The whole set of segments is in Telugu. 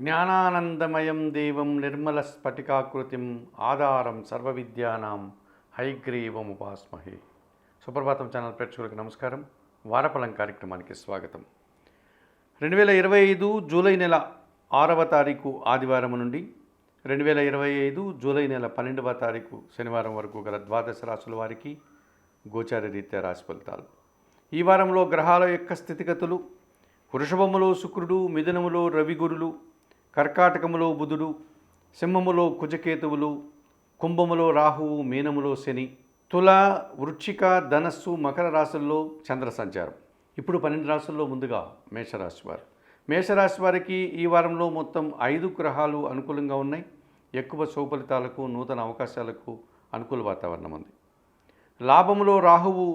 జ్ఞానానందమయం దేవం నిర్మలస్ఫటికాకృతిం ఆధారం సర్వవిద్యానాం హైగ్రీవముపాస్మహే. సుప్రభాతం ఛానల్ ప్రేక్షకులకు నమస్కారం. వారఫలం కార్యక్రమానికి స్వాగతం. 2025 జూలై నెల 6వ తారీఖు ఆదివారం నుండి 2025 జూలై నెల 12వ తారీఖు శనివారం వరకు గల ద్వాదశ రాశుల వారికి గోచార రీత్యా రాశి ఫలితాలు. ఈ వారంలో గ్రహాల యొక్క స్థితిగతులు: వృషభములో శుక్రుడు, మిథునములో రవిగురులు, కర్కాటకములో బుధుడు, సింహములో కుజకేతువులు, కుంభములో రాహువు, మీనములో శని, తుల, వృశ్చిక, ధనస్సు, మకర రాశుల్లో చంద్ర సంచారం. ఇప్పుడు 12 రాశుల్లో ముందుగా మేషరాశి వారు. మేషరాశి వారికి ఈ వారంలో మొత్తం 5 గ్రహాలు అనుకూలంగా ఉన్నాయి. ఎక్కువ శుభఫలితాలకు, నూతన అవకాశాలకు అనుకూల వాతావరణం ఉంది. లాభములో రాహువు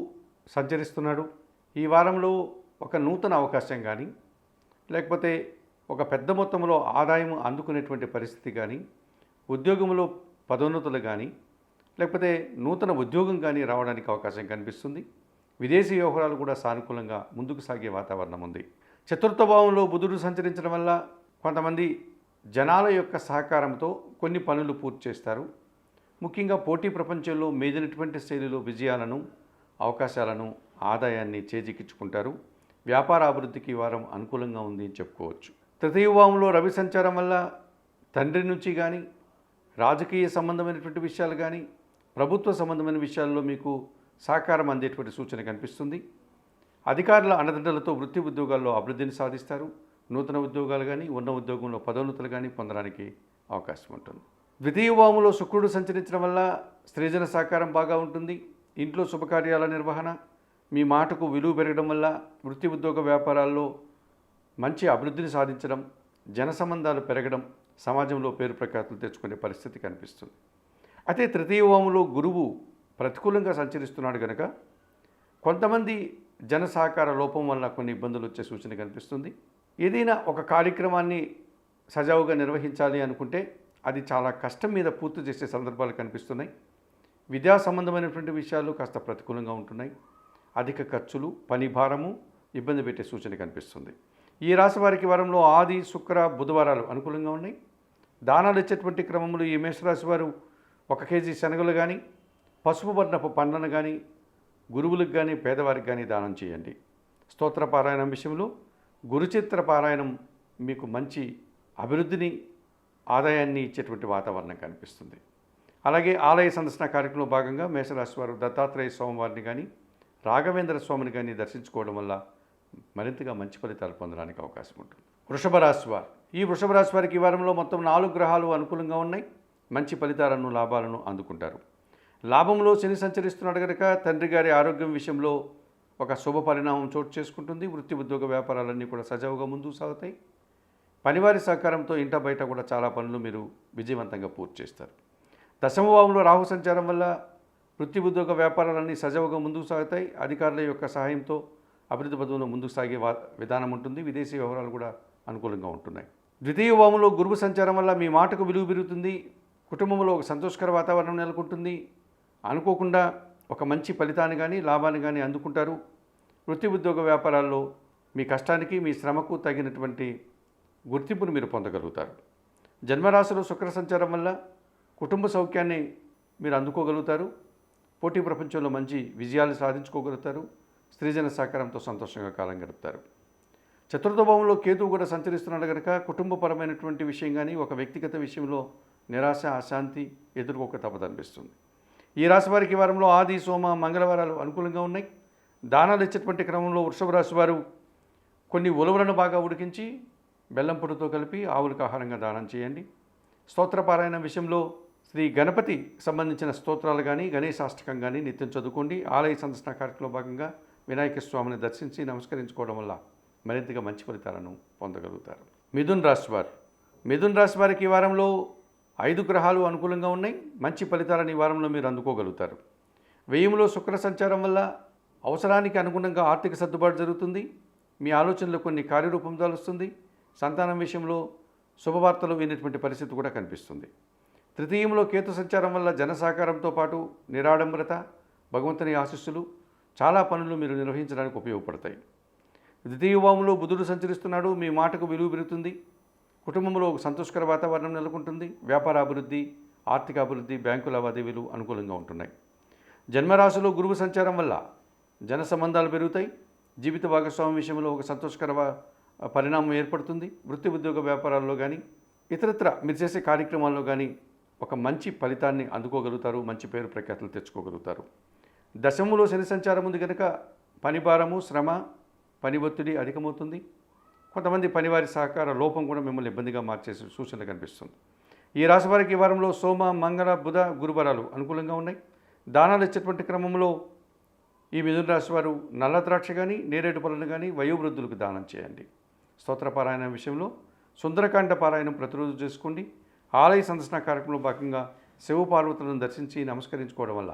సంచరిస్తున్నాడు. ఈ వారంలో ఒక నూతన అవకాశం కానీ, లేకపోతే ఒక పెద్ద మొత్తంలో ఆదాయం అందుకునేటువంటి పరిస్థితి కానీ, ఉద్యోగంలో పదోన్నతులు కానీ, లేకపోతే నూతన ఉద్యోగం కానీ రావడానికి అవకాశం కనిపిస్తుంది. విదేశీ వ్యవహారాలు కూడా సానుకూలంగా ముందుకు సాగే వాతావరణం ఉంది. చతుర్థ భావంలో బుధుడు సంచరించడం వల్ల కొంతమంది జనాల యొక్క సహకారంతో కొన్ని పనులు పూర్తి చేస్తారు. ముఖ్యంగా పోటీ ప్రపంచంలో మేదినటువంటి శైలిలో విజయాలను, అవకాశాలను, ఆదాయాన్ని చేజిక్కించుకుంటారు. వ్యాపార అభివృద్ధికి ఈ వారం అనుకూలంగా ఉంది అని చెప్పుకోవచ్చు. తృతీయ భావంలో రవి సంచారం వల్ల తండ్రి నుంచి కానీ, రాజకీయ సంబంధమైనటువంటి విషయాలు కానీ, ప్రభుత్వ సంబంధమైన విషయాల్లో మీకు సహకారం అందేటువంటి సూచన కనిపిస్తుంది. అధికారుల అండదండలతో వృత్తి ఉద్యోగాల్లో అభివృద్ధిని సాధిస్తారు. నూతన ఉద్యోగాలు కానీ, ఉన్న ఉద్యోగంలో పదోన్నతులు కానీ పొందడానికి అవకాశం ఉంటుంది. ద్వితీయ భావంలో శుక్రుడు సంచరించడం వల్ల స్త్రీజన సహకారం బాగా ఉంటుంది. ఇంట్లో శుభకార్యాల నిర్వహణ, మీ మాటకు విలువ పెరగడం వల్ల వృత్తి ఉద్యోగ వ్యాపారాల్లో మంచి అభివృద్ధిని సాధించడం, జన సంబంధాలు పెరగడం, సమాజంలో పేరు ప్రఖ్యాతులు తెచ్చుకునే పరిస్థితి కనిపిస్తుంది. అయితే తృతీయ భావంలో గురువు ప్రతికూలంగా సంచరిస్తున్నాడు కనుక కొంతమంది జన సహకార లోపం వల్ల కొన్ని ఇబ్బందులు వచ్చే సూచన కనిపిస్తుంది. ఏదైనా ఒక కార్యక్రమాన్ని సజావుగా నిర్వహించాలి అనుకుంటే అది చాలా కష్టం మీద పూర్తి చేసే సందర్భాలు కనిపిస్తున్నాయి. విద్యా సంబంధమైనటువంటి విషయాలు కాస్త ప్రతికూలంగా ఉంటున్నాయి. అధిక ఖర్చులు, పని భారము ఇబ్బంది పెట్టే సూచన కనిపిస్తుంది. ఈ రాశి వారికి వారంలో ఆది, శుక్ర, బుధవారాలు అనుకూలంగా ఉన్నాయి. దానాలు ఇచ్చేటువంటి క్రమంలో ఈ మేషరాశి వారు 1 కేజీ శనగలు కానీ, పసుపు వర్ణపు పండ్లను కానీ, గురువులకు కానీ, పేదవారికి కానీ దానం చేయండి. స్తోత్ర పారాయణం విషయంలో గురుచిత్ర పారాయణం మీకు మంచి అభివృద్ధిని, ఆదాయాన్ని ఇచ్చేటువంటి వాతావరణం కనిపిస్తుంది. అలాగే ఆలయ సందర్శన కార్యక్రమంలో భాగంగా మేషరాశి వారు దత్తాత్రేయ స్వామివారిని కానీ, రాఘవేంద్ర స్వామిని కానీ దర్శించుకోవడం వల్ల మరింతగా మంచి ఫలితాలు పొందడానికి అవకాశం ఉంటుంది. వృషభ రాశి వారు. ఈ వృషభ రాశి వారికి ఈ వారంలో మొత్తం 4 గ్రహాలు అనుకూలంగా ఉన్నాయి. మంచి ఫలితాలను, లాభాలను అందుకుంటారు. లాభంలో శని సంచరిస్తున్నాడు కనుక తండ్రి గారి ఆరోగ్యం విషయంలో ఒక శుభ పరిణామం చోటు చేసుకుంటుంది. వృత్తి ఉద్యోగ వ్యాపారాలన్నీ కూడా సజావుగా ముందుకు సాగుతాయి. పనివారి సహకారంతో ఇంట బయట కూడా చాలా పనులు మీరు విజయవంతంగా పూర్తి చేస్తారు. దశమ భావంలో రాహు సంచారం వల్ల వృత్తి ఉద్యోగ వ్యాపారాలన్నీ సజావుగా ముందుకు సాగుతాయి. అధికారుల యొక్క సహాయంతో అభివృద్ధి పదవులో ముందుకు సాగే విధానం ఉంటుంది. విదేశీ వ్యవహారాలు కూడా అనుకూలంగా ఉంటున్నాయి. ద్వితీయ భావంలో గురువు సంచారం వల్ల మీ మాటకు విలువ పెరుగుతుంది. కుటుంబంలో ఒక సంతోషకర వాతావరణం నెలకొంటుంది. అనుకోకుండా ఒక మంచి ఫలితాన్ని కానీ, లాభాన్ని కానీ అందుకుంటారు. వృత్తి ఉద్యోగ వ్యాపారాల్లో మీ కష్టానికి, మీ శ్రమకు తగినటువంటి గుర్తింపును మీరు పొందగలుగుతారు. జన్మరాశిలో శుక్ర సంచారం వల్ల కుటుంబ సౌఖ్యాన్ని మీరు అందుకోగలుగుతారు. పోటీ ప్రపంచంలో మంచి విజయాలు సాధించుకోగలుగుతారు. స్త్రీజన సహకారంతో సంతోషంగా కాలం గడుపుతారు. చతుర్థ భావంలో కేతువు కూడా సంచరిస్తున్నాడు కనుక కుటుంబపరమైనటువంటి విషయం కానీ, ఒక వ్యక్తిగత విషయంలో నిరాశ, అశాంతి ఎదుర్కోక తప్పదనిపిస్తుంది. ఈ రాశి వారికి వారంలో ఆది, సోమ, మంగళవారాలు అనుకూలంగా ఉన్నాయి. దానాలు ఇచ్చేటువంటి క్రమంలో వృషభ రాశి వారు కొన్ని ఉలవలను బాగా ఉడికించి బెల్లం పొడితో కలిపి ఆవులకు ఆహారంగా దానం చేయండి. స్తోత్రపారాయణ విషయంలో శ్రీ గణపతి సంబంధించిన స్తోత్రాలు కానీ, గణేశాష్టకం కానీ నిత్యం చదువుకోండి. ఆలయ సందర్శన కార్యక్రమంలో భాగంగా వినాయక స్వామిని దర్శించి నమస్కరించుకోవడం వల్ల మరింతగా మంచి ఫలితాలను పొందగలుగుతారు. మిథున్ రాశి వారు. మిథున్ రాశి వారికి ఈ వారంలో 5 గ్రహాలు అనుకూలంగా ఉన్నాయి. మంచి ఫలితాలను ఈ వారంలో మీరు అందుకోగలుగుతారు. వ్యయంలో శుక్ర సంచారం వల్ల అవసరానికి అనుగుణంగా ఆర్థిక సర్దుబాటు జరుగుతుంది. మీ ఆలోచనలో కొన్ని కార్యరూపం దాలుస్తుంది. సంతానం విషయంలో శుభవార్తలు వినేటువంటి పరిస్థితి కూడా కనిపిస్తుంది. తృతీయంలో కేతు సంచారం వల్ల జన సహకారంతో పాటు నిరాడంబరత, భగవంతుని ఆశీస్సులు, చాలా పనులు మీరు నిర్వహించడానికి ఉపయోగపడతాయి. ద్వితీయ భావంలో బుధుడు సంచరిస్తున్నాడు. మీ మాటకు విలువ పెరుగుతుంది. కుటుంబంలో ఒక సంతోషకర వాతావరణం నెలకొంటుంది. వ్యాపార అభివృద్ధి, ఆర్థిక అభివృద్ధి, బ్యాంకు లావాదేవీలు అనుకూలంగా ఉంటున్నాయి. జన్మరాశిలో గురువు సంచారం వల్ల జన సంబంధాలు పెరుగుతాయి. జీవిత భాగస్వామి విషయంలో ఒక సంతోషకర పరిణామం ఏర్పడుతుంది. వృత్తి ఉద్యోగ వ్యాపారాల్లో కానీ ఇతరత్ర మీరు చేసే కార్యక్రమాల్లో కానీ ఒక మంచి ఫలితాన్ని అందుకోగలుగుతారు. మంచి పేరు ప్రఖ్యాతులు తెచ్చుకోగలుగుతారు. దశములో శని సంచారం ఉంది కనుక పని భారము, శ్రమ, పని ఒత్తిడి అధికమవుతుంది. కొంతమంది పనివారి సహకార లోపం కూడా మిమ్మల్ని ఇబ్బందిగా మార్చేసే సూచనలు కనిపిస్తుంది. ఈ రాశి వారికి ఈ వారంలో సోమ, మంగళ, బుధ, గురువారాలు అనుకూలంగా ఉన్నాయి. దానాలు ఇచ్చేటువంటి క్రమంలో ఈ మిథున రాశి వారు నల్ల ద్రాక్ష కానీ, నేరేడు పళ్ళను కానీ వయోవృద్ధులకు దానం చేయండి. స్తోత్ర పారాయణ విషయంలో సుందరకాండ పారాయణం ప్రతిరోజు చేసుకోండి. ఆలయ సందర్శన కార్యక్రమంలో భాగంగా శివపార్వతులను దర్శించి నమస్కరించుకోవడం వల్ల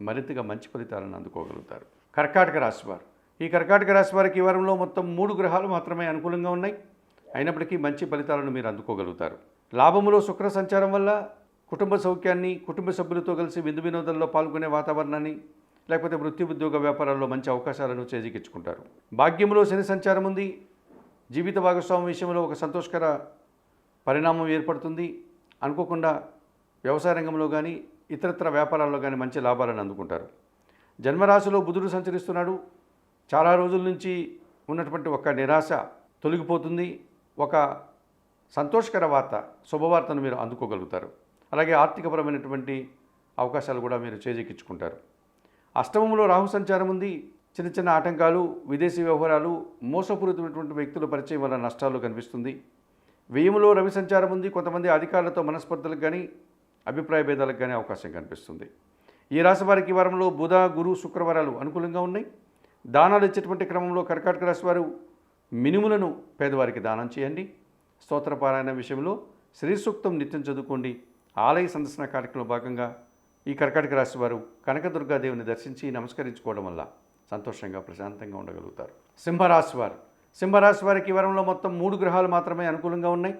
మరింతగా మంచి ఫలితాలను అందుకోగలుగుతారు. కర్కాటక రాశి వారు ఈ కర్కాటక రాశి వారికి ఈ వారంలో మొత్తం 3 గ్రహాలు మాత్రమే అనుకూలంగా ఉన్నాయి. అయినప్పటికీ మంచి ఫలితాలను మీరు అందుకోగలుగుతారు. లాభములో శుక్ర సంచారం వల్ల కుటుంబ సౌఖ్యాన్ని, కుటుంబ సభ్యులతో కలిసి విందు వినోదాల్లో పాల్గొనే వాతావరణాన్ని, లేకపోతే వృత్తి ఉద్యోగ వ్యాపారాల్లో మంచి అవకాశాలను చేజిక్కించుకుంటారు. భాగ్యములో శని సంచారం ఉంది. జీవిత భాగస్వామి విషయంలో ఒక సంతోషకర పరిణామం ఏర్పడుతుంది. అనుకోకుండా వ్యవసాయ రంగంలో కానీ ఇతరత్ర వ్యాపారాల్లో కానీ మంచి లాభాలను అందుకుంటారు. జన్మరాశిలో బుధుడు సంచరిస్తున్నాడు. చాలా రోజుల నుంచి ఉన్నటువంటి ఒక నిరాశ తొలగిపోతుంది. ఒక సంతోషకర వార్త, శుభవార్తను మీరు అందుకోగలుగుతారు. అలాగే ఆర్థికపరమైనటువంటి అవకాశాలు కూడా మీరు చేజిక్కించుకుంటారు. అష్టమంలో రాహు సంచారం ఉంది. చిన్న చిన్న ఆటంకాలు, విదేశీ వ్యవహారాలు, మోసపూరితమైనటువంటి వ్యక్తుల పరిచయం వల్ల నష్టాలు కనిపిస్తుంది. వ్యయములో రవి సంచారం ఉంది. కొంతమంది అధికారులతో మనస్పర్ధలకు కానీ అభిప్రాయ భేదాలకు కానీ అవకాశం కనిపిస్తుంది. ఈ రాశి వారికి ఈ వారంలో బుధ, గురు, శుక్రవారాలు అనుకూలంగా ఉన్నాయి. దానాలు ఇచ్చేటువంటి క్రమంలో కర్కాటక రాశి వారు మినుములను పేదవారికి దానం చేయండి. స్తోత్ర పారాయణ విషయంలో శ్రీ సూక్తం నిత్యం చదువుకోండి. ఆలయ సందర్శన కార్యక్రమంలో భాగంగా ఈ కర్కాటక రాశి వారు కనకదుర్గాదేవిని దర్శించి నమస్కరించుకోవడం వల్ల సంతోషంగా, ప్రశాంతంగా ఉండగలుగుతారు. సింహరాశి వారికి ఈ వారంలో మొత్తం 3 గ్రహాలు మాత్రమే అనుకూలంగా ఉన్నాయి.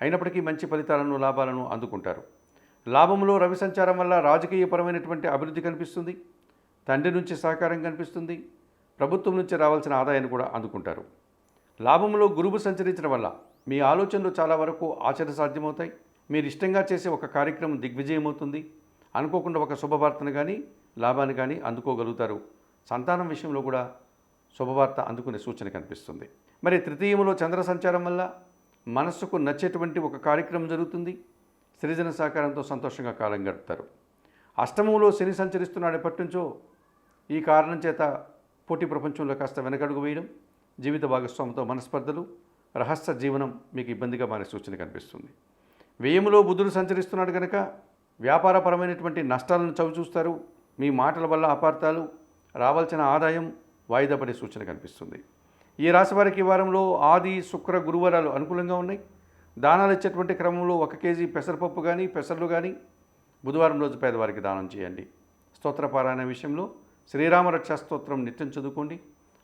అయినప్పటికీ మంచి ఫలితాలను, లాభాలను అందుకుంటారు. లాభంలో రవి సంచారం వల్ల రాజకీయపరమైనటువంటి అభివృద్ధి కనిపిస్తుంది. తండ్రి నుంచి సహకారం కనిపిస్తుంది. ప్రభుత్వం నుంచి రావాల్సిన ఆదాయాన్ని కూడా అందుకుంటారు. లాభంలో గురువు సంచరించడం వల్ల మీ ఆలోచనలు చాలా వరకు ఆచరణ సాధ్యమవుతాయి. మీరు ఇష్టంగా చేసే ఒక కార్యక్రమం దిగ్విజయం అవుతుంది. అనుకోకుండా ఒక శుభవార్తను కానీ, లాభాన్ని కానీ అందుకోగలుగుతారు. సంతానం విషయంలో కూడా శుభవార్త అందుకునే సూచన కనిపిస్తుంది. మరి తృతీయములో చంద్ర సంచారం వల్ల మనస్సుకు నచ్చేటువంటి ఒక కార్యక్రమం జరుగుతుంది. సృజన సహకారంతో సంతోషంగా కాలం గడుపుతారు. అష్టమంలో శని సంచరిస్తున్నాడు ఎప్పటి నుంచో. ఈ కారణం చేత పోటీ ప్రపంచంలో కాస్త వెనకడుగు వేయడం, జీవిత భాగస్వామితో మనస్పర్ధలు, రహస్య జీవనం మీకు ఇబ్బందిగా మారే సూచన కనిపిస్తుంది. వ్యయములో బుధుడు సంచరిస్తున్నాడు కనుక వ్యాపారపరమైనటువంటి నష్టాలను చవిచూస్తారు. మీ మాటల వల్ల అపార్థాలు, రావాల్సిన ఆదాయం వాయిదా పడే సూచన కనిపిస్తుంది. ఈ రాశి వారికి ఈ వారంలో ఆది, శుక్ర, గురువారాలు అనుకూలంగా ఉన్నాయి. దానాలు ఇచ్చేటువంటి క్రమంలో 1 కేజీ పెసరపప్పు కానీ, పెసర్లు కానీ బుధవారం రోజు పేదవారికి దానం చేయండి. స్తోత్ర పారాయణ విషయంలో శ్రీరామ రక్షా స్తోత్రం నిత్యం చదువుకోండి.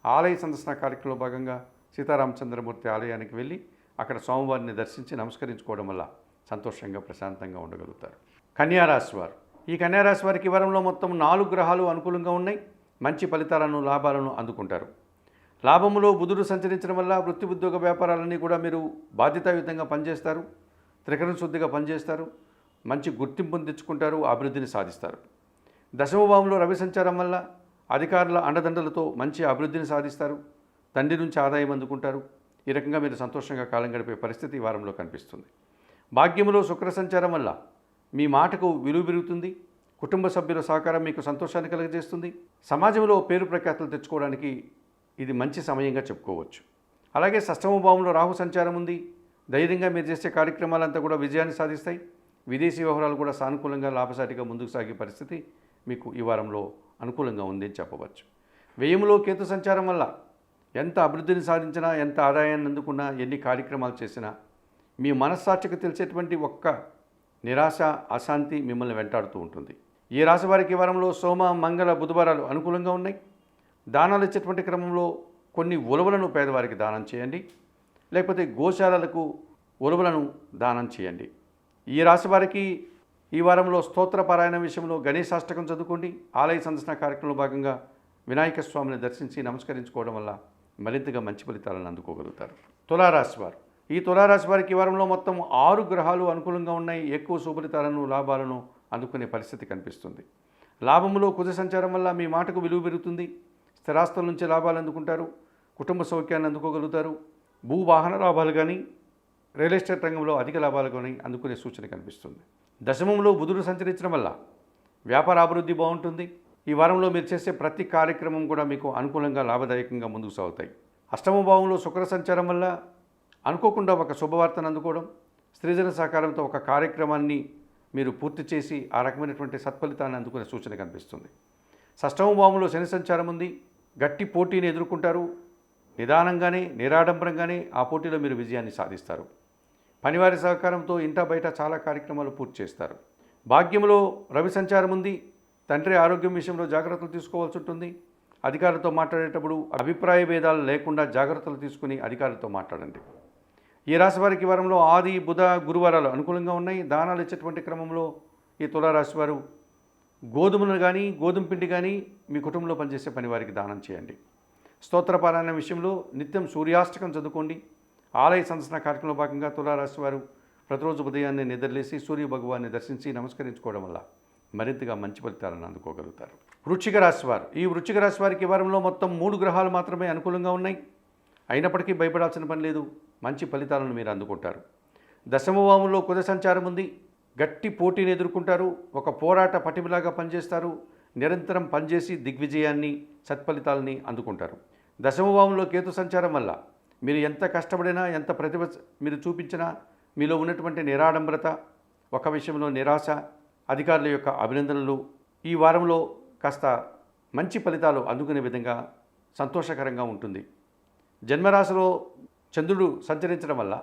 ఆలయ సందర్శన కార్యక్రమంలో భాగంగా సీతారామచంద్రమూర్తి ఆలయానికి వెళ్ళి అక్కడ స్వామివారిని దర్శించి నమస్కరించుకోవడం వల్ల సంతోషంగా, ప్రశాంతంగా ఉండగలుగుతారు. ఈ కన్యారాశి వారికి ఈ వారంలో మొత్తం 4 గ్రహాలు అనుకూలంగా ఉన్నాయి. మంచి ఫలితాలను, లాభాలను అందుకుంటారు. లాభములో బుధుడు సంచరించడం వల్ల వృత్తి ఉద్యోగ వ్యాపారాలన్నీ కూడా మీరు బాధ్యతాయుతంగా పనిచేస్తారు. త్రికరణ శుద్ధిగా పనిచేస్తారు. మంచి గుర్తింపును తెచ్చుకుంటారు. అభివృద్ధిని సాధిస్తారు. దశమ భావంలో రవి సంచారం వల్ల అధికారుల అండదండలతో మంచి అభివృద్ధిని సాధిస్తారు. తండ్రి నుంచి ఆదాయం అందుకుంటారు. ఈ రకంగా మీరు సంతోషంగా కాలం గడిపే పరిస్థితి ఈ వారంలో కనిపిస్తుంది. భాగ్యములో శుక్ర సంచారం వల్ల మీ మాటకు విలువ పెరుగుతుంది. కుటుంబ సభ్యుల సహకారం మీకు సంతోషాన్ని కలుగజేస్తుంది. సమాజంలో పేరు ప్రఖ్యాతులు తెచ్చుకోవడానికి ఇది మంచి సమయంగా చెప్పుకోవచ్చు. అలాగే షష్టమ భావంలో రాహు సంచారం ఉంది. ధైర్యంగా మీరు చేసే కార్యక్రమాలంతా కూడా విజయాన్ని సాధిస్తాయి. విదేశీ వ్యవహారాలు కూడా సానుకూలంగా, లాభసాటిగా ముందుకు సాగే పరిస్థితి మీకు ఈ వారంలో అనుకూలంగా ఉంది అని చెప్పవచ్చు. వ్యయములో కేతు సంచారం వల్ల ఎంత అభివృద్ధిని సాధించినా, ఎంత ఆదాయాన్ని అందుకున్నా, ఎన్ని కార్యక్రమాలు చేసినా మీ మనస్సాక్షికి తెలిసేటువంటి ఒక్క నిరాశ, అశాంతి మిమ్మల్ని వెంటాడుతూ ఉంటుంది. ఈ రాశి వారికి ఈ వారంలో సోమ, మంగళ, బుధవారాలు అనుకూలంగా ఉన్నాయి. దానాలు ఇచ్చేటువంటి క్రమంలో కొన్ని ఉలవలను పేదవారికి దానం చేయండి. లేకపోతే గోశాలలకు ఉలవలను దానం చేయండి. ఈ రాశి వారికి ఈ వారంలో స్తోత్ర పారాయణ విషయంలో గణేశాష్టకం చదువుకోండి. ఆలయ సందర్శన కార్యక్రమంలో భాగంగా వినాయక స్వామిని దర్శించి నమస్కరించుకోవడం వల్ల మరింతగా మంచి ఫలితాలను అందుకోగలుగుతారు. తులారాశి వారు ఈ తులారాశి వారికి ఈ వారంలో మొత్తం 6 గ్రహాలు అనుకూలంగా ఉన్నాయి. ఎక్కువ శుభలితాలను లాభాలను అందుకునే పరిస్థితి కనిపిస్తుంది. లాభంలో కుజ సంచారం వల్ల మీ మాటకు విలువ పెరుగుతుంది. స్థిరాస్తుల నుంచి లాభాలు అందుకుంటారు. కుటుంబ సౌఖ్యాన్ని అందుకోగలుగుతారు. భూవాహన లాభాలు కానీ రియల్ ఎస్టేట్ రంగంలో అధిక లాభాలు కానీ అందుకునే సూచన కనిపిస్తుంది. దశమంలో బుధుడు సంచరించడం వల్ల వ్యాపార అభివృద్ధి బాగుంటుంది. ఈ వారంలో మీరు చేసే ప్రతి కార్యక్రమం కూడా మీకు అనుకూలంగా లాభదాయకంగా ముందుకు సాగుతాయి. అష్టమ భావంలో శుక్ర సంచారం వల్ల అనుకోకుండా ఒక శుభవార్తను అందుకోవడం, స్త్రీజన సహకారంతో ఒక కార్యక్రమాన్ని మీరు పూర్తి చేసి ఆ రకమైనటువంటి సత్ఫలితాన్ని అందుకునే సూచన కనిపిస్తుంది. షష్టమ భావంలో శని సంచారం ఉంది. గట్టి పోటీని ఎదుర్కొంటారు. నిదానంగానే నిరాడంబరంగానే ఆ పోటీలో మీరు విజయాన్ని సాధిస్తారు. పనివారి సహకారంతో ఇంటా బయట చాలా కార్యక్రమాలు పూర్తి చేస్తారు. భాగ్యంలో రవి సంచారం ఉంది. తండ్రి ఆరోగ్యం విషయంలో జాగ్రత్తలు తీసుకోవాల్సి ఉంటుంది. అధికారులతో మాట్లాడేటప్పుడు అభిప్రాయ భేదాలు లేకుండా జాగ్రత్తలు తీసుకుని అధికారులతో మాట్లాడండి. ఈ రాశి వారికి వారంలో ఆది, బుధ, గురువారాలు అనుకూలంగా ఉన్నాయి. దానాలు ఇచ్చేటువంటి క్రమంలో ఈ తులారాశి వారు గోధుమలు కానీ గోధుమ పిండి కానీ మీ కుటుంబంలో పనిచేసే పని వారికి దానం చేయండి. స్తోత్రపారాయణ విషయంలో నిత్యం సూర్యాష్టకం చదువుకోండి. ఆలయ సందర్శన కార్యక్రమంలో భాగంగా తులారాశి వారు ప్రతిరోజు ఉదయాన్నే నిద్రలేసి సూర్య భగవాన్ని దర్శించి నమస్కరించుకోవడం వల్ల మరింతగా మంచి ఫలితాలను అందుకోగలుగుతారు. వృశ్చిక రాశి వారు ఈ వృశ్చిక రాశి వారికి ఈ వారంలో మొత్తం 3 గ్రహాలు మాత్రమే అనుకూలంగా ఉన్నాయి. అయినప్పటికీ భయపడాల్సిన పని లేదు. మంచి ఫలితాలను మీరు అందుకుంటారు. దశమ భావంలో కుజ సంచారం ఉంది. గట్టి పోటీని ఎదుర్కొంటారు. ఒక పోరాట పటిమలాగా పనిచేస్తారు. నిరంతరం పనిచేసి దిగ్విజయాన్ని సత్ఫలితాలని అందుకుంటారు. దశమ భావంలో కేతు సంచారం వల్ల మీరు ఎంత కష్టపడినా ఎంత ప్రతిభ మీరు చూపించినా మీలో ఉన్నటువంటి నిరాడంబరత, ఒక విషయంలో నిరాశ, అధికారుల యొక్క అభినందనలు ఈ వారంలో కాస్త మంచి ఫలితాలు అందుకునే విధంగా సంతోషకరంగా ఉంటుంది. జన్మరాశిలో చంద్రుడు సంచరించడం వల్ల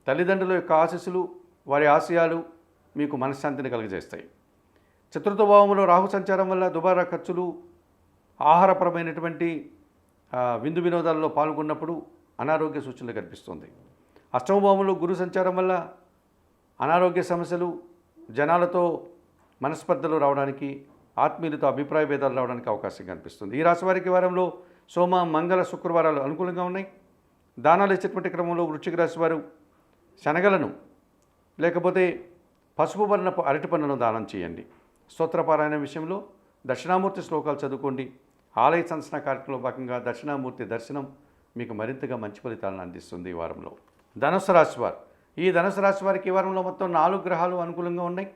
తల్లిదండ్రుల యొక్క ఆశీస్సులు, వారి ఆశయాలు మీకు మనశ్శాంతిని కలుగజేస్తాయి. చతుర్థ భావంలో రాహు సంచారం వల్ల దుబారా ఖర్చులు, ఆహారపరమైనటువంటి విందు వినోదాల్లో పాల్గొన్నప్పుడు అనారోగ్య సూచనలు కనిపిస్తుంది. అష్టమ భావంలో గురు సంచారం వల్ల అనారోగ్య సమస్యలు, జనాలతో మనస్పర్ధలు రావడానికి, ఆత్మీయులతో అభిప్రాయ భేదాలు రావడానికి అవకాశం కనిపిస్తుంది. ఈ రాశి వారికి వారంలో సోమ, మంగళ, శుక్రవారాలు అనుకూలంగా ఉన్నాయి. దానాలు ఇచ్చేటువంటి క్రమంలో వృశ్చిక రాశి వారు శనగలను లేకపోతే పసుపు వర్ణపు అరటి పన్నును దానం చేయండి. స్తోత్రపారాయణ విషయంలో దక్షిణామూర్తి శ్లోకాలు చదువుకోండి. ఆలయ సందర్శన కార్యక్రమంలో భాగంగా దక్షిణామూర్తి దర్శనం మీకు మరింతగా మంచి ఫలితాలను అందిస్తుంది. ఈ వారంలో ధనుస్సు రాశి వారు ఈ ధనుస్సు రాశి వారికి ఈ వారంలో మొత్తం 4 గ్రహాలు అనుకూలంగా ఉన్నాయి.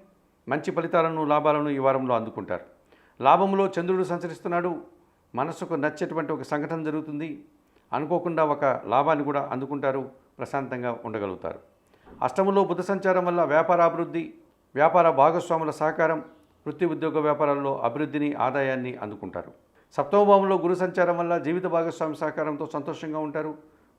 మంచి ఫలితాలను, లాభాలను ఈ వారంలో అందుకుంటారు. లాభంలో చంద్రుడు సంచరిస్తున్నాడు. మనసుకు నచ్చేటువంటి ఒక సంఘటన జరుగుతుంది. అనుకోకుండా ఒక లాభాన్ని కూడా అందుకుంటారు. ప్రశాంతంగా ఉండగలుగుతారు. అష్టమంలో బుధ సంచారం వల్ల వ్యాపార అభివృద్ధి, వ్యాపార భాగస్వాముల సహకారం, వృత్తి ఉద్యోగ వ్యాపారాల్లో అభివృద్ధిని, ఆదాయాన్ని అందుకుంటారు. సప్తమ భావంలో గురు సంచారం వల్ల జీవిత భాగస్వామి సహకారంతో సంతోషంగా ఉంటారు.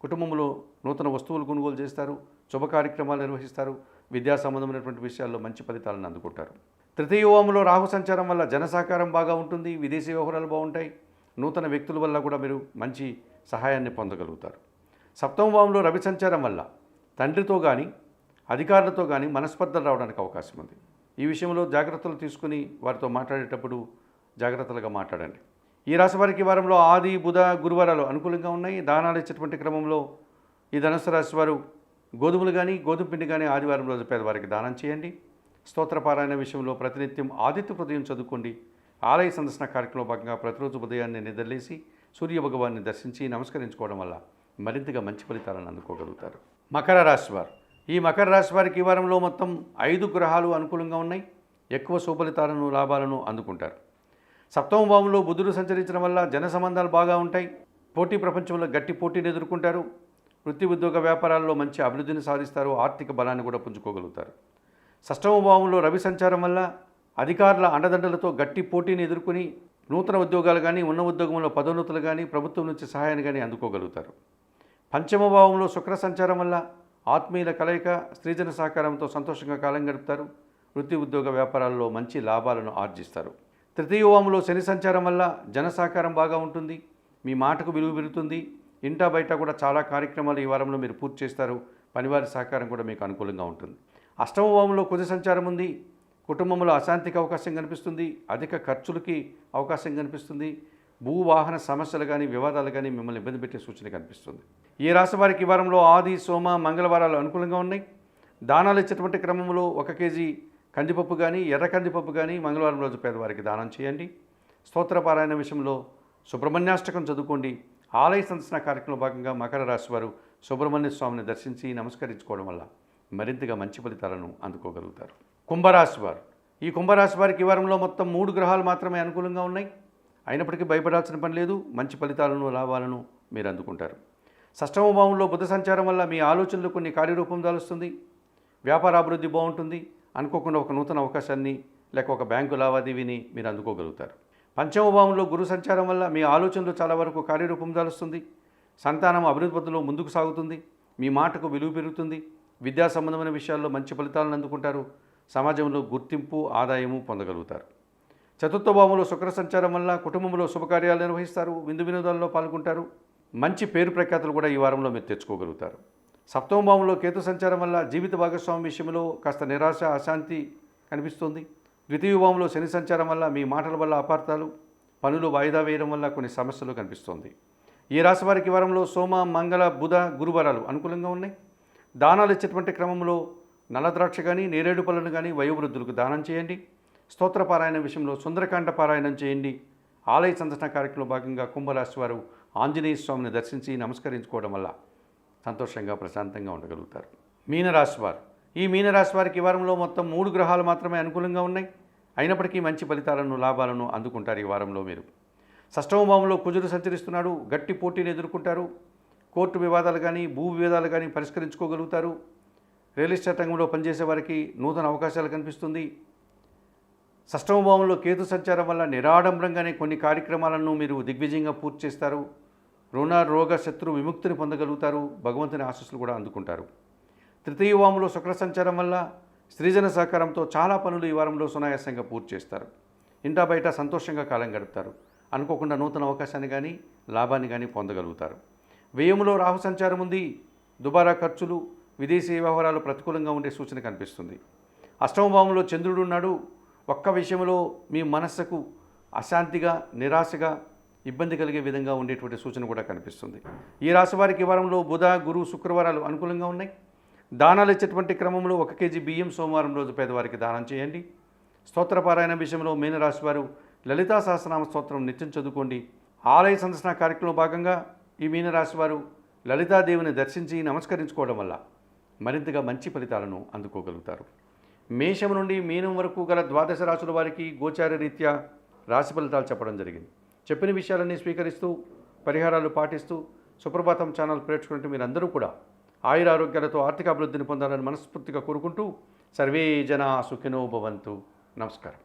కుటుంబంలో నూతన వస్తువులు కొనుగోలు చేస్తారు. శుభ కార్యక్రమాలు నిర్వహిస్తారు. విద్యా సంబంధమైనటువంటి విషయాల్లో మంచి ఫలితాలను అందుకుంటారు. తృతీయ భావంలో రాహు సంచారం వల్ల జన సహకారం బాగా ఉంటుంది. విదేశీ వ్యవహారాలు బాగుంటాయి. నూతన వ్యక్తుల వల్ల కూడా మీరు మంచి సహాయాన్ని పొందగలుగుతారు. సప్తమ భావంలో రవి సంచారం వల్ల తండ్రితో కానీ అధికారులతో కానీ మనస్పర్ధలు రావడానికి అవకాశం ఉంది. ఈ విషయంలో జాగ్రత్తలు తీసుకుని వారితో మాట్లాడేటప్పుడు జాగ్రత్తలుగా మాట్లాడండి. ఈ రాశి వారికి వారంలో ఆది, బుధ, గురువారాలు అనుకూలంగా ఉన్నాయి. దానాలు ఇచ్చేటువంటి క్రమంలో ఈ ధనుసు రాశి వారు గోధుమలు కానీ గోధుమ పిండి కానీ ఆదివారం రోజు పేదవారికి దానం చేయండి. స్తోత్రపారాయణ విషయంలో ప్రతినిత్యం ఆదిత్య హృదయం చదువుకోండి. ఆలయ సందర్శన కార్యక్రమంలో భాగంగా ప్రతిరోజు ఉదయాన్నే నిద్రలేసి సూర్య భగవాన్ని దర్శించి నమస్కరించుకోవడం వల్ల మరింతగా మంచి ఫలితాలను అందుకోగలుగుతారు. మకర రాశి వారు ఈ మకర రాశి వారికి ఈ వారంలో మొత్తం 5 గ్రహాలు అనుకూలంగా ఉన్నాయి. ఎక్కువ శుభలితాలను, లాభాలను అందుకుంటారు. సప్తమ భావంలో బుధుడు సంచరించడం వల్ల జన సంబంధాలు బాగా ఉంటాయి. పోటీ ప్రపంచంలో గట్టి పోటీని ఎదుర్కొంటారు. వృత్తి ఉద్యోగ వ్యాపారాల్లో మంచి అభివృద్ధిని సాధిస్తారు. ఆర్థిక బలాన్ని కూడా పుంజుకోగలుగుతారు. షష్టమ భావంలో రవి సంచారం వల్ల అధికారుల అండదండలతో గట్టి పోటీని ఎదుర్కొని నూతన ఉద్యోగాలు కానీ, ఉన్న ఉద్యోగంలో పదోన్నతులు కానీ, ప్రభుత్వం నుంచి సహాయాన్ని కానీ అందుకోగలుగుతారు. పంచమ భావంలో శుక్ర సంచారం వల్ల ఆత్మీయుల కలయిక, స్త్రీజన సహకారంతో సంతోషంగా కాలం గడుపుతారు. వృత్తి ఉద్యోగ వ్యాపారాల్లో మంచి లాభాలను ఆర్జిస్తారు. తృతీయ భావంలో శని సంచారం వల్ల జన సహకారం బాగా ఉంటుంది. మీ మాటకు విలువ పెరుగుతుంది. ఇంటా బయట కూడా చాలా కార్యక్రమాలు ఈ వారంలో మీరు పూర్తి చేస్తారు. పనివారి సహకారం కూడా మీకు అనుకూలంగా ఉంటుంది. అష్టమ భావంలో కుజ సంచారం ఉంది. కుటుంబంలో అశాంతికి అవకాశం కనిపిస్తుంది. అధిక ఖర్చులకి అవకాశం కనిపిస్తుంది. భూవాహన సమస్యలు కానీ వివాదాలు కానీ మిమ్మల్ని ఇబ్బంది పెట్టే సూచన కనిపిస్తుంది. ఈ రాశి వారికి ఈ వారంలో ఆది, సోమ, మంగళవారాలు అనుకూలంగా ఉన్నాయి. దానాలు ఇచ్చేటువంటి క్రమంలో 1 కేజీ కందిపప్పు కానీ ఎర్ర కందిపప్పు కానీ మంగళవారం రోజు పేదవారికి దానం చేయండి. స్తోత్రపారాయణ విషయంలో సుబ్రహ్మణ్యాష్టకం చదువుకోండి. ఆలయ సందర్శన కార్యక్రమంలో భాగంగా మకర రాశి వారు సుబ్రహ్మణ్య స్వామిని దర్శించి నమస్కరించుకోవడం వల్ల మరింతగా మంచి ఫలితాలను అందుకోగలుగుతారు. కుంభరాశి వారు ఈ కుంభరాశి వారికి ఈ వారంలో మొత్తం 3 గ్రహాలు మాత్రమే అనుకూలంగా ఉన్నాయి. అయినప్పటికీ భయపడాల్సిన పని లేదు. మంచి ఫలితాలను, లాభాలను మీరు అందుకుంటారు. షష్టమ భావంలో బుధ సంచారం వల్ల మీ ఆలోచనలు కొన్ని కార్యరూపం దాలుస్తుంది. వ్యాపార అభివృద్ధి బాగుంటుంది. అనుకోకుండా ఒక నూతన అవకాశాన్ని లేక ఒక బ్యాంకు లావాదేవీని మీరు అందుకోగలుగుతారు. పంచమ భావంలో గురు సంచారం వల్ల మీ ఆలోచనలు చాలా వరకు కార్యరూపం దాలుస్తుంది. సంతానం అభివృద్ధి పథంలో ముందుకు సాగుతుంది. మీ మాటకు విలువ పెరుగుతుంది. విద్యా సంబంధమైన విషయాల్లో మంచి ఫలితాలను అందుకుంటారు. సమాజంలో గుర్తింపు, ఆదాయము పొందగలుగుతారు. చతుర్థ భావంలో శుక్ర సంచారం వల్ల కుటుంబంలో శుభకార్యాలు నిర్వహిస్తారు. విందు వినోదాల్లో పాల్గొంటారు. మంచి పేరు ప్రఖ్యాతులు కూడా ఈ వారంలో మీరు తెచ్చుకోగలుగుతారు. సప్తమ భావంలో కేతు సంచారం వల్ల జీవిత భాగస్వామి విషయంలో కాస్త నిరాశ, అశాంతి కనిపిస్తుంది. ద్వితీయ భావంలో శని సంచారం వల్ల మీ మాటల వల్ల అపార్థాలు, పనులు వాయిదా వేయడం వల్ల కొన్ని సమస్యలు కనిపిస్తుంది. ఈ రాశి వారికి వారంలో సోమ, మంగళ, బుధ, గురువారాలు అనుకూలంగా ఉన్నాయి. దానాలు ఇచ్చేటువంటి క్రమంలో నల్లద్రాక్ష కానీ, నేరేడు పళ్ళను కానీ వయోవృద్ధులకు దానం చేయండి. స్తోత్ర పారాయణ విషయంలో సుందరకాండ పారాయణం చేయండి. ఆలయ సందర్శన కార్యక్రమంలో భాగంగా కుంభరాశి వారు ఆంజనేయ స్వామిని దర్శించి నమస్కరించుకోవడం వల్ల సంతోషంగా, ప్రశాంతంగా ఉండగలుగుతారు. మీనరాశి వారు ఈ మీనరాశి వారికి ఈ వారంలో మొత్తం 3 గ్రహాలు మాత్రమే అనుకూలంగా ఉన్నాయి. అయినప్పటికీ మంచి ఫలితాలను, లాభాలను అందుకుంటారు. ఈ వారంలో మీరు షష్టమ భావంలో కుజుడు సంచరిస్తున్నాడు. గట్టి పోటీని ఎదుర్కొంటారు. కోర్టు వివాదాలు కానీ, భూ వివాదాలు కానీ పరిష్కరించుకోగలుగుతారు. రియల్ ఎస్టేట్ రంగంలో పనిచేసే వారికి నూతన అవకాశాలు కనిపిస్తుంది. షష్టమ భావంలో కేతు సంచారం వల్ల నిరాడంబరంగానే కొన్ని కార్యక్రమాలను మీరు దిగ్విజయంగా పూర్తి చేస్తారు. రుణ, రోగ, శత్రు విముక్తిని పొందగలుగుతారు. భగవంతుని ఆశీస్సులు కూడా అందుకుంటారు. తృతీయ భావంలో శుక్ర సంచారం వల్ల స్త్రీజన సహకారంతో చాలా పనులు ఈ వారంలో సునాయాసంగా పూర్తి చేస్తారు. ఇంటా బయట సంతోషంగా కాలం గడుపుతారు. అనుకోకుండా నూతన అవకాశాన్ని కానీ, లాభాన్ని కానీ పొందగలుగుతారు. వ్యయములో రాహు సంచారం ఉంది. దుబారా ఖర్చులు, విదేశీ వ్యవహారాలు ప్రతికూలంగా ఉండే సూచన కనిపిస్తుంది. అష్టమ భావంలో చంద్రుడు ఉన్నాడు. ఒక్క విషయంలో మీ మనస్సుకు అశాంతిగా, నిరాశగా, ఇబ్బంది కలిగే విధంగా ఉండేటువంటి సూచన కూడా కనిపిస్తుంది. ఈ రాశి వారికి ఈ వారంలో బుధ, గురు, శుక్రవారాలు అనుకూలంగా ఉన్నాయి. దానాలు ఇచ్చేటువంటి క్రమంలో 1 కేజీ బియ్యం సోమవారం రోజు పేదవారికి దానం చేయండి. స్తోత్రపారాయణ విషయంలో మీనరాశి వారు లలితా సహస్రనామ స్తోత్రం నిత్యం చదువుకోండి. ఆలయ సందర్శన కార్యక్రమంలో భాగంగా ఈ మీనరాశి వారు లలితాదేవిని దర్శించి నమస్కరించుకోవడం వల్ల మరింతగా మంచి ఫలితాలను అందుకోగలుగుతారు. మేషం నుండి మీనం వరకు గల 12 రాశుల వారికి గోచార రీత్యా రాశి ఫలితాలు చెప్పడం జరిగింది. చెప్పిన విషయాలన్నీ స్వీకరిస్తూ, పరిహారాలు పాటిస్తూ సుప్రభాతం ఛానల్ ప్రేక్షకులంటే మీరందరూ కూడా ఆయురారోగ్యాలతో ఆర్థిక అభివృద్ధిని పొందాలని మనస్ఫూర్తిగా కోరుకుంటూ సర్వే జనా సుఖినో భవంతు. నమస్కారం.